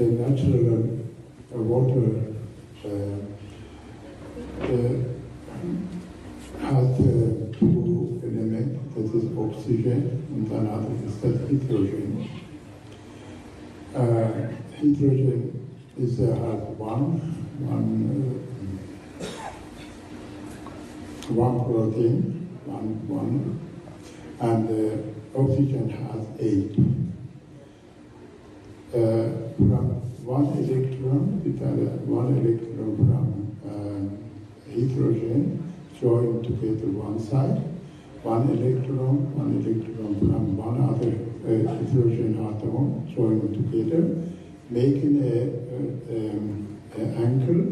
the natural water has two elements, that is oxygen, and another is that hydrogen. Hydrogen has one protein, one, and oxygen has 8. From one electron from hydrogen joined together one side, one electron from one other hydrogen atom joined together, making an angle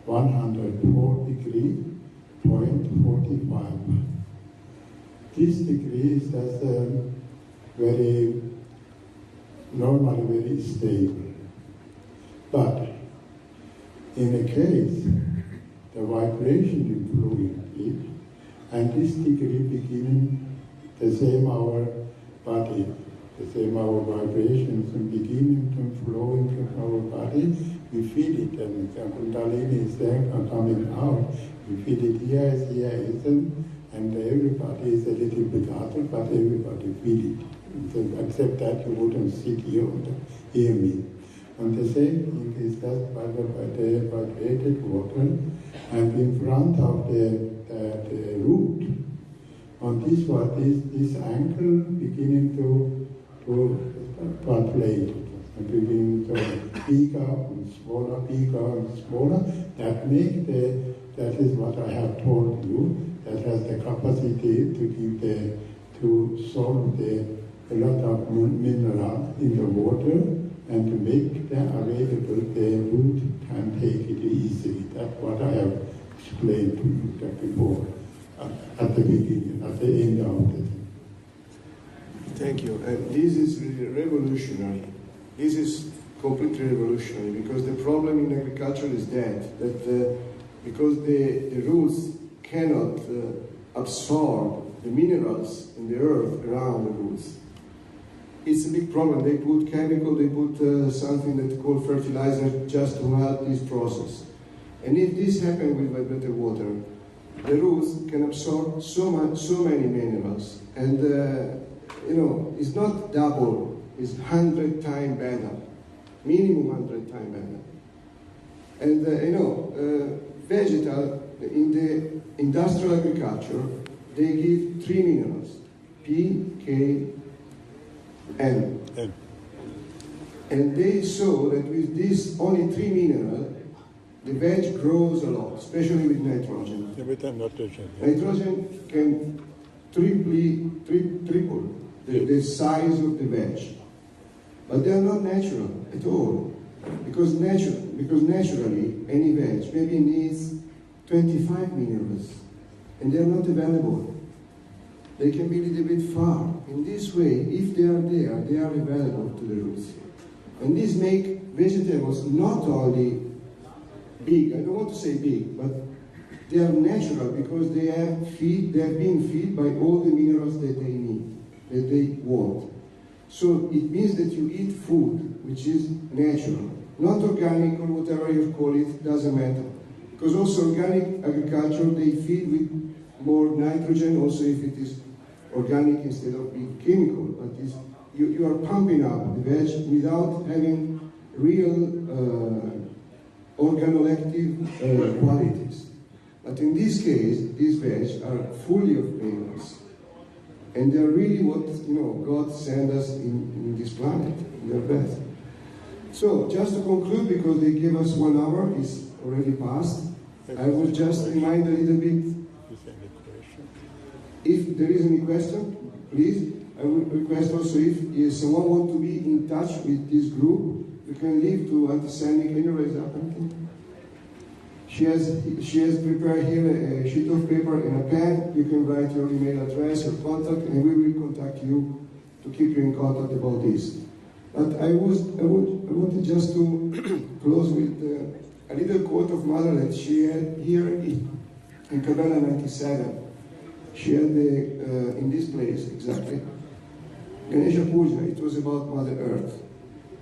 104 degree, 0.45. This degree is just very normally very stable. But in a case, the vibration influence it, and this degree beginning the same our body, the same our vibrations and beginning to flowing from our body, we feel it, and the Kundalini is there coming out. We feel it here, isn't, and everybody is a little bit harder, but everybody feel it. Except that you wouldn't sit here and hear me. And the same thing is just by the vibrated water, and in front of the root, on this angle beginning to translate, and beginning to bigger and smaller, that is what I have told you, that has the capacity to solve a lot of mineral in the water, and to make them available, the root can take it easily. That's what I have explained to you before, at the beginning, at the end of the thing. Thank you. And this is really revolutionary. This is completely revolutionary, because the problem in agriculture is that because the roots cannot absorb the minerals in the earth around the roots. It's a big problem. They put chemical, they put something that's called fertilizer just to help this process. And if this happens with vibrated water, the roots can absorb so many minerals. And, it's not double, it's 100 times better, minimum 100 times better. And, vegetal, in the industrial agriculture, they give 3 minerals, P, K, N. And they saw that with this only 3 minerals, the veg grows a lot, especially with nitrogen. Nitrogen can triple the size of the veg. But they are not natural at all. Because naturally, any veg maybe needs 25 minerals, and they are not available. They can be a little bit far. In this way, if they are there, they are available to the roots. And this makes vegetables not only big, I don't want to say big, but they are natural because they have been fed by all the minerals that they need, that they want. So it means that you eat food which is natural, not organic or whatever you call it, doesn't matter. Because also organic agriculture, they feed with more nitrogen, also if it is organic instead of being chemical, but you are pumping up the veg without having real organoleptic qualities. But in this case, these veg are fully of minerals. And they are really what God sent us in this planet, in their breath. So, just to conclude, because they gave us 1 hour, it's already passed, I will just remind a little bit. If there is any question, please. I would request also if someone wants to be in touch with this group, you can leave to Antisani. Can you raise up anything? She has prepared here a sheet of paper and a pen. You can write your email address, your contact, and we will contact you to keep you in contact about this. But I wanted just to close with a little quote of Mother that she had here in Cabana 97. She had in this place exactly, Ganesha Puja. It was about Mother Earth.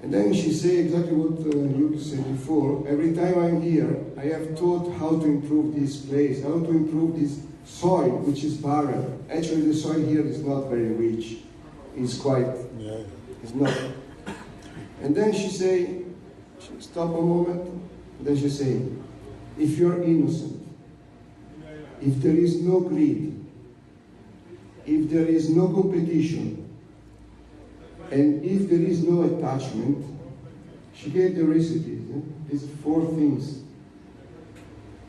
And then she said exactly what you said before. Every time I'm here, I have thought how to improve this place, how to improve this soil, which is barren. Actually, the soil here is not very rich. It's quite, it's not. And then she say, stop a moment, and then she say, if you're innocent, if there is no greed, if there is no competition, and if there is no attachment, she gave the recipes, these 4 things.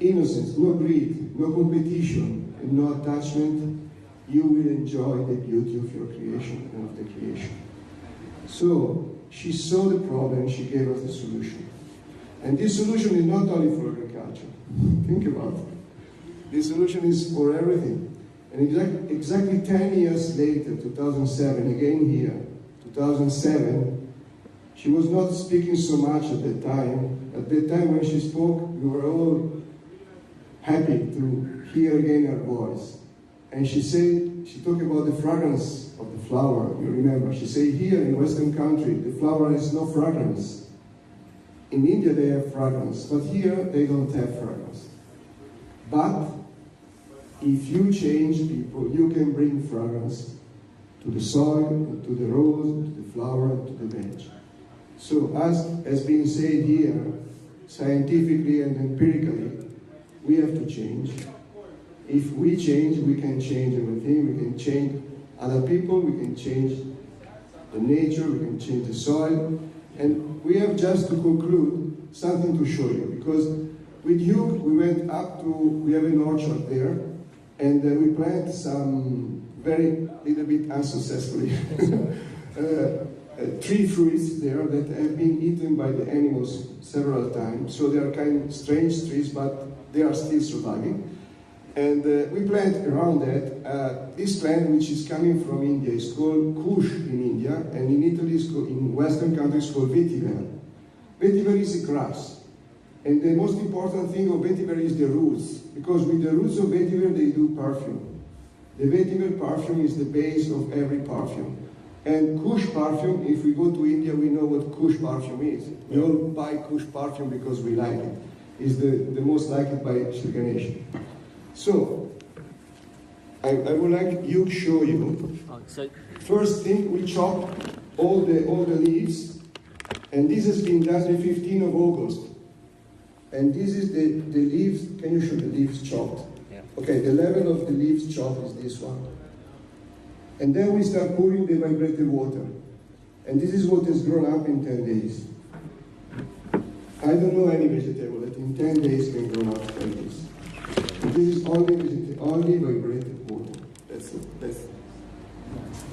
Innocence, no greed, no competition, and no attachment, you will enjoy the beauty of your creation and of the creation. So, she saw the problem, she gave us the solution. And this solution is not only for agriculture. Think about it. This solution is for everything. And exactly 10 years later, 2007, again here, 2007, she was not speaking so much at that time. At that time when she spoke, we were all happy to hear again her voice. And she said, she talked about the fragrance of the flower, you remember. She said, here in Western country, the flower has no fragrance. In India they have fragrance, but here they don't have fragrance. But if you change people, you can bring fragrance to the soil, to the rose, to the flower, to the veg. So as has been said here, scientifically and empirically, we have to change. If we change, we can change everything. We can change other people, we can change the nature, we can change the soil. And we have just to conclude something to show you, because with you, we went up to, we have an orchard there, and we planted some very little bit unsuccessfully tree fruits there that have been eaten by the animals several times. So they are kind of strange trees, but they are still surviving. And we plant around that. This plant, which is coming from India, is called kush in India, and in Italy, in Western countries, called vetiver. Vetiver is a grass. And the most important thing of vetiver is the roots, because with the roots of vetiver, they do perfume. The vetiver perfume is the base of every perfume. And kush perfume, if we go to India, we know what kush perfume is. We all buy kush perfume because we like it. It's the most liked by Sri Ganesh. So, I would like to show you. First thing, we chop all the leaves, and this has been done the 15th of August. And this is the leaves. Can you show the leaves chopped? Yeah. Okay, the level of the leaves chopped is this one. And then we start pouring the vibrated water. And this is what has grown up in 10 days. I don't know any vegetable that in 10 days can grow up like this. And this is only vibrated water. That's it.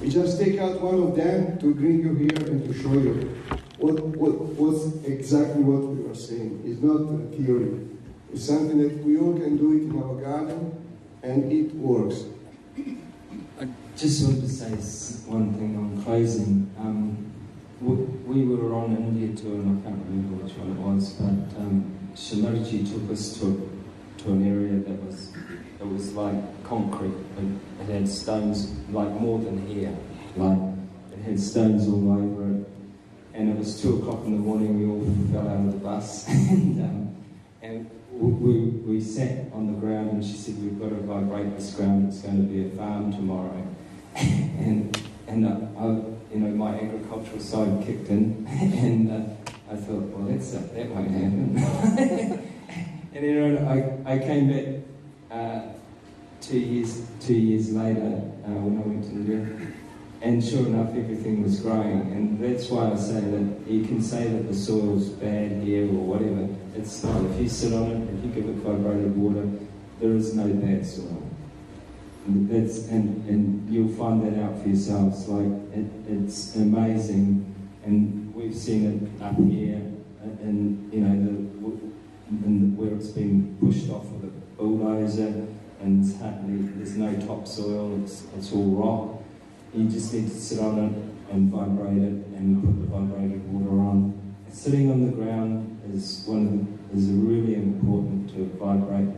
We just take out one of them to bring you here and to show you what's exactly what we were saying. It's not a theory. It's something that we all can do it in our garden, and it works. I just wanted to say one thing on closing. We were on an India tour, and I can't remember which one it was, but Shimarji took us to an area that was like concrete. It had stones like more than here. Like it had stones all over it. And it was 2 o'clock in the morning, we all fell out of the bus. and we sat on the ground, and she said, we've got to vibrate this ground, it's going to be a farm tomorrow. and my agricultural side kicked in, and I thought, well, that won't happen. And then I came back 2 years later when I went to India. And sure enough, everything was growing, and that's why I say that you can say that the soil's bad here or whatever. It's not. If you sit on it, if you give it vibrated water, there is no bad soil. And you'll find that out for yourselves. Like it's amazing, and we've seen it up here, and where it's been pushed off with a bulldozer, and there's no topsoil. It's all rock. You just need to sit on it and vibrate it and put the vibrated water on. Sitting on the ground is really important to vibrate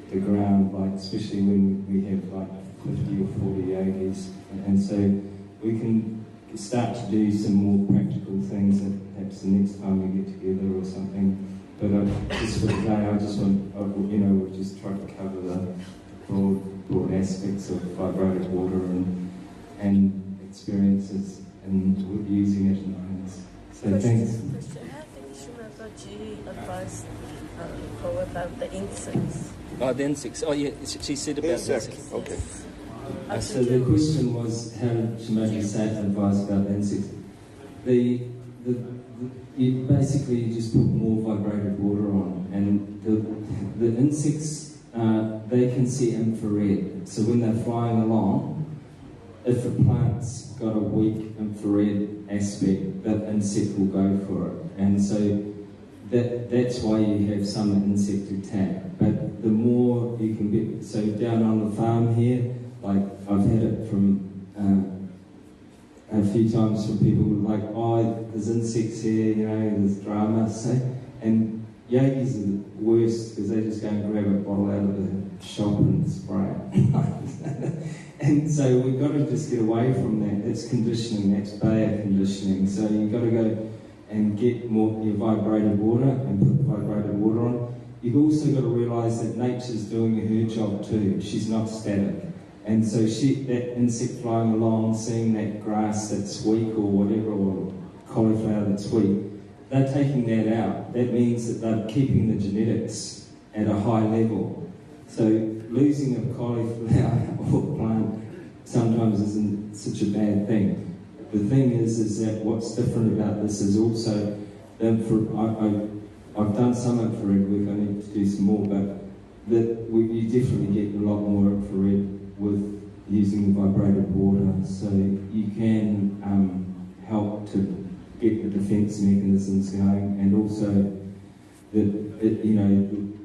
the ground, like especially when we have like 50 or 40 yogis, and so we can start to do some more practical things that perhaps the next time we get together or something. But just for today, I just want, we've just tried to cover the broad aspects of vibrated water and experiences and using it and things. So thanks. I think Shumaji advised about the insects. Oh, the insects. Oh, yeah, she said about the insects. Okay. So the question was, how did Shimaji advise about the insects? You just put more vibrated water on, and the insects, they can see infrared. So when they're flying along, if a plant's got a weak infrared aspect, that insect will go for it. And so that's why you have some insect attack. But the more you can get, so down on the farm here, like I've had it from a few times from people who are like, oh, there's insects here, there's drama, and yogis are the worst because they just go and grab a bottle out of the shop and spray it. And so we've got to just get away from that. That's conditioning, that's Bayer conditioning. So you've got to go and get more your vibrated water and put the vibrated water on. You've also got to realise that nature's doing her job too. She's not static. And so that insect flying along, seeing that grass that's weak or whatever, or cauliflower that's weak, they're taking that out. That means that they're keeping the genetics at a high level. So losing a cauliflower or plant sometimes isn't such a bad thing. The thing is that what's different about this is also, I've done some infrared work, I need to do some more, but you definitely get a lot more infrared with using the vibrated water, so you can help to get the defence mechanisms going, and also that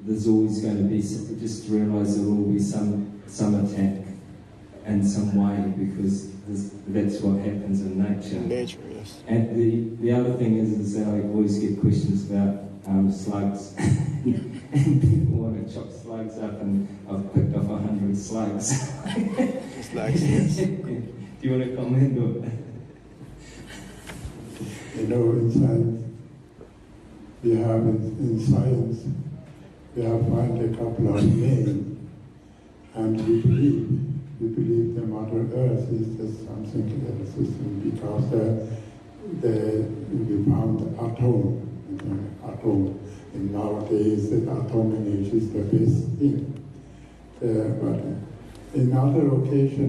there's always going to be, just realise there will always be some attack in some way, because that's what happens in nature. Nature, yes. And the other thing is that I always get questions about slugs, and people want to chop slugs up, and I've picked off 100 slugs. Slugs, yes. Do you want to comment or? In science, we have found a couple of names, and we believe the Mother Earth is just something in the system, because we found atom, and nowadays the atomic age is the best thing. But in other occasion,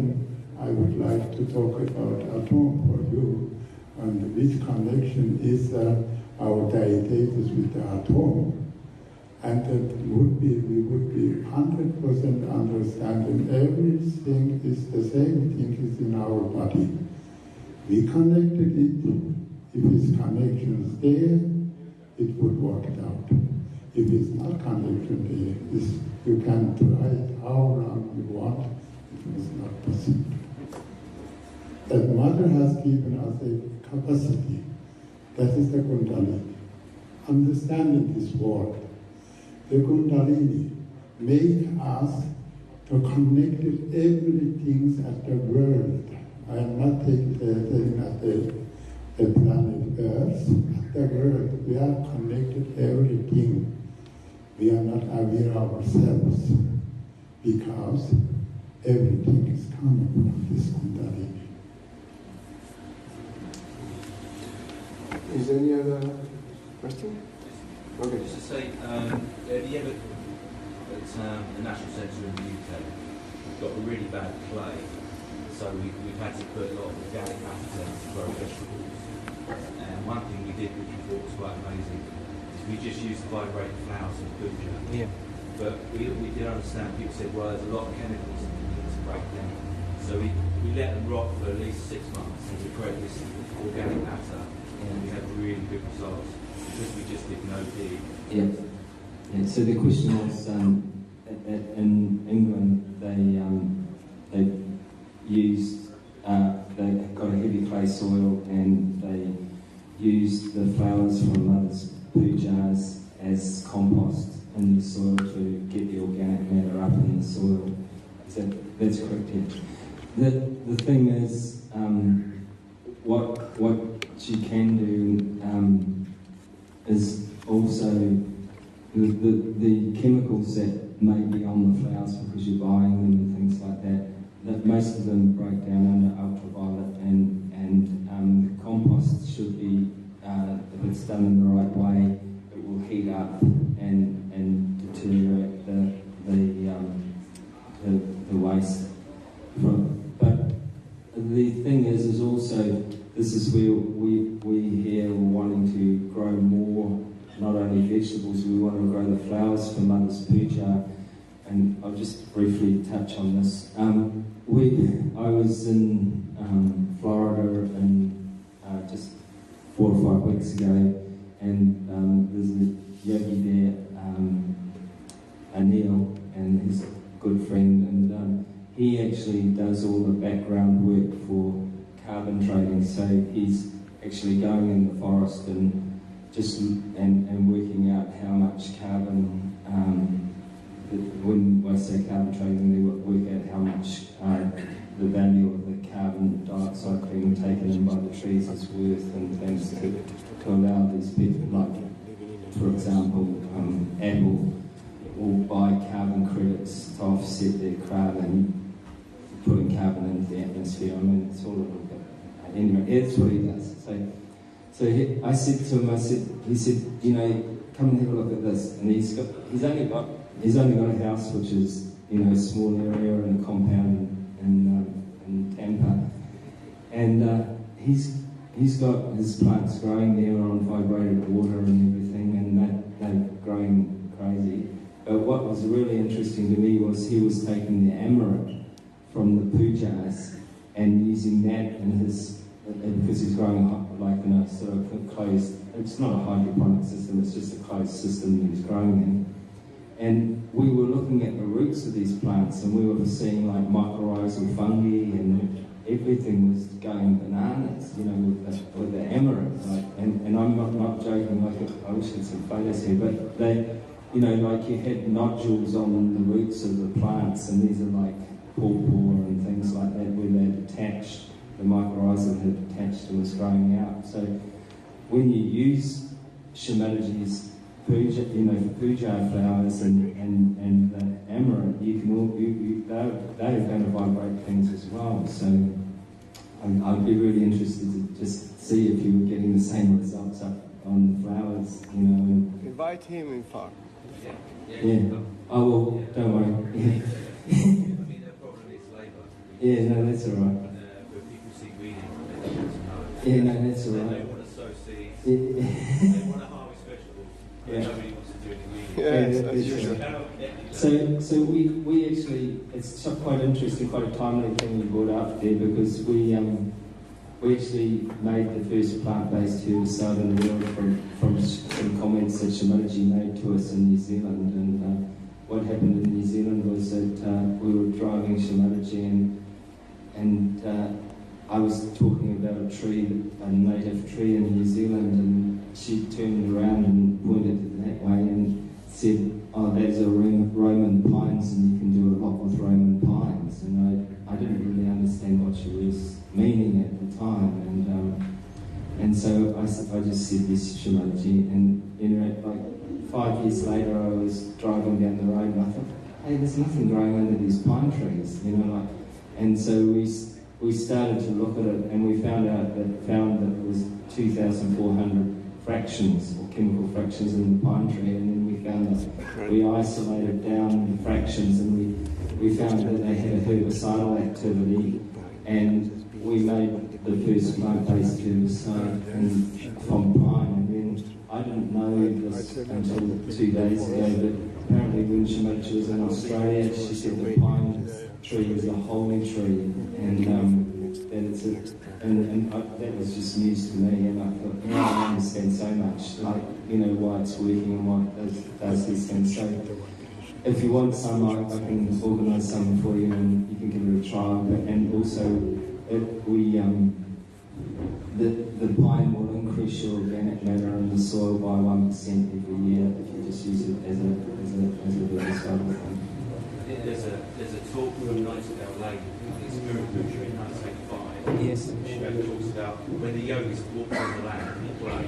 I would like to talk about atom for you, and which connection is our Dietatis with the atom. And we would be 100% understanding everything is the same thing is in our body. We connected it. If its connection is there, it would work it out. If it's not connected there, you can try it how long you want, it was not possible. That Mother has given us a capacity, that is the Kundalini. Understanding this word, the Kundalini make us to connect with everything at the world. I am not taking at the planet Earth, at the world. We are connected everything. We are not aware of ourselves, because everything is coming from this Kundalini. Is there any other question? Okay. Just to say, have you ever, at the National Centre in the UK, we've got a really bad clay, so we've had to put a lot of organic matter to grow vegetables. And one thing we did, which we thought was quite amazing, is we just used vibrating flowers and puja. Yeah. But we did understand, people said, well, there's a lot of chemicals in the things to break down. So we let them rot for at least 6 months, and we create this organic matter, and we had really good results, because we just did no dig. Yeah. So the question was, in England, they used, they got a heavy clay soil, and they used the flowers from mother's pujas as compost in the soil to get the organic matter up in the soil. So that's correct, yeah. The thing is, what you can do is also the chemicals that may be on the flowers because you're buying them and things like that, that most of them break down under ultraviolet, and the compost should be, if it's done in the right way, it will heat up and deteriorate the waste. But the thing is also, this is where we here are wanting to grow more, not only vegetables, we want to grow the flowers for Mother's Puja, and I'll just briefly touch on this. I was in Florida just 4 or 5 weeks ago, and there's a yogi there, Anil, and he's a good friend, and he actually does all the background work for carbon trading, so he's actually going in the forest and working out how much carbon, when I say carbon trading, they work out how much the value of the carbon dioxide being taken in by the trees is worth, and things to allow these people, like, for example, Apple will buy carbon credits to offset their carbon, putting carbon into the atmosphere. I mean, it's all a little bit. Anyway, that's what he does. So I said to him, he said, you know, come and have a look at this. And he's only got a house which is, you know, a small area and a compound in Tampa, and he's got his plants growing there on vibrated water and everything, and they're growing crazy. But what was really interesting to me was he was taking the amaranth from the pujas and using that in his, because he's growing like in a sort of closed, it's not a hydroponic system, it's just a closed system that he's growing in. And we were looking at the roots of these plants, and we were seeing like mycorrhizal fungi, and everything was going bananas, you know, with the amaranth. Like, and I'm not joking, like, I wish I had some photos here, but they, you know, like you had nodules on the roots of the plants, and these are like pawpaw and things like that, where they'd attached, the mycorrhiza had attached and was growing out. So when you use Shimaji's puja, you know, puja flowers and the amaranth, you can all, they're going to vibrate things as well. So I'd be really interested to just see if you were getting the same results up on the flowers, you know. And invite him in fact. Yeah. Oh well, don't worry. Yeah. I mean, the problem is labour. Yeah, no, that's all right. Where people see weeding, they don't want to know. Yeah, no, that's all right. They want to sow seeds. Yeah. They want to harvest vegetables. Yeah. Nobody wants to do any weeding. Yes, as usual. So we actually, it's quite interesting, quite a timely thing you brought up there, because we actually made the first plant-based herbicide in the world from some comments that Shimaji made to us in New Zealand. And what happened in New Zealand was that we were driving Shimaji, and I was talking about a tree, a native tree in New Zealand, and she turned around and pointed it that way and said, oh, those are Roman pines, and you can do a lot with Roman pines. And I didn't really understand what she was meaning at the time, and so I just said this Shimaji, and you know, like 5 years later I was driving down the road and I thought, hey, there's nothing growing under these pine trees, you know, like, and so we started to look at it, and we found that it was 2,400 fractions or chemical fractions in the pine tree, and then we found that we isolated down the fractions, and we found that they had a herbicidal activity, and we made the first plant-based herbicide from pine. And then I didn't know this until 2 days ago, but apparently when Shimaji was in Australia, she said the pine tree is a holy tree, and that was just news to me, and I thought, I understand so much, like, you know, why it's working and why it does these things. So if you want some, I can organise some for you, and you can give it a trial. And also, the pine will increase your organic matter in the soil by 1% every year if you just use it as a herbicide. there's a talk from Nightingale Lane, it's Guru Puja in 1985. Yes. She talks about when the yogis walk on the land and pray,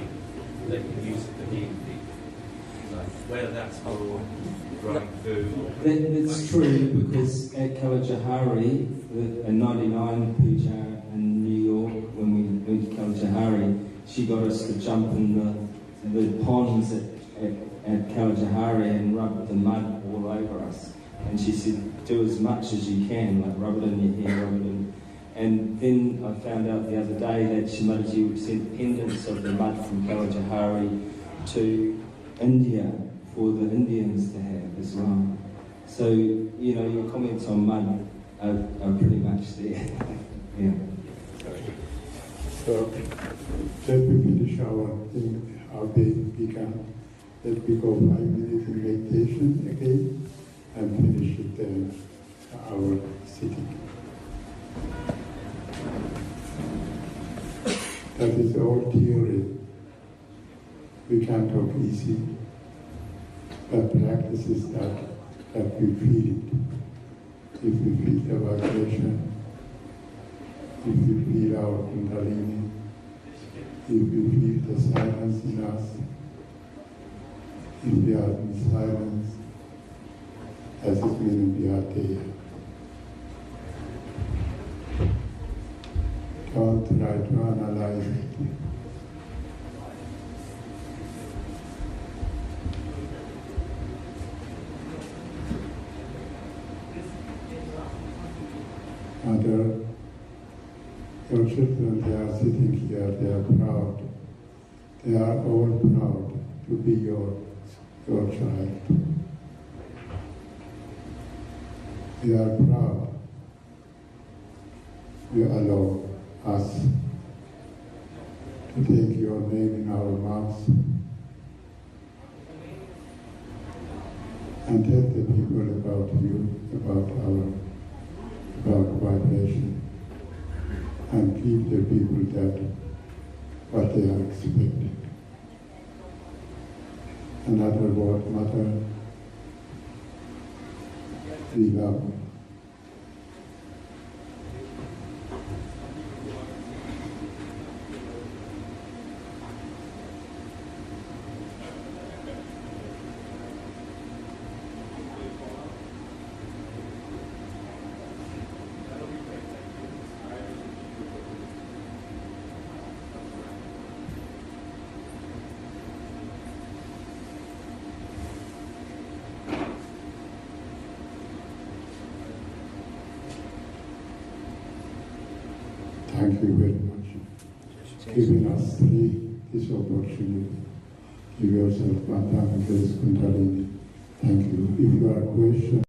they can use it for healing people. So whether that's for growing food. That's true, because at Kalajahari, a 99 puja in New York, when we went to Kalajahari, she got us to jump in the ponds at Kalajahari and rub the mud all over us. And she said, do as much as you can, like rub it in your hair, rub it in. And then I found out the other day that Shimaji sent pendants of the mud from Kalajahari to India for the Indians to have as well. So, you know, your comments on mud are pretty much there. Yeah. So, let me finish our thing, our day began. Let me go 5 minutes in meditation again and finish it our sitting. That is all theory. We can't talk easy, but practice is that we feel it. If we feel the vibration, if we feel our kundalini, if we feel the silence in us, if we are in silence, as it means we are there. Don't try to analyze it. Mother, your children, they are sitting here, they are proud. They are all proud to be your child. We are proud. You allow us to take your name in our mouths and tell the people about you, about vibration, and give the people that what they are expecting. Another word, Mother, we love you. Thank you very much. Giving us this opportunity. Give yourself Mata and Kundalini. Thank you. If you are questioning,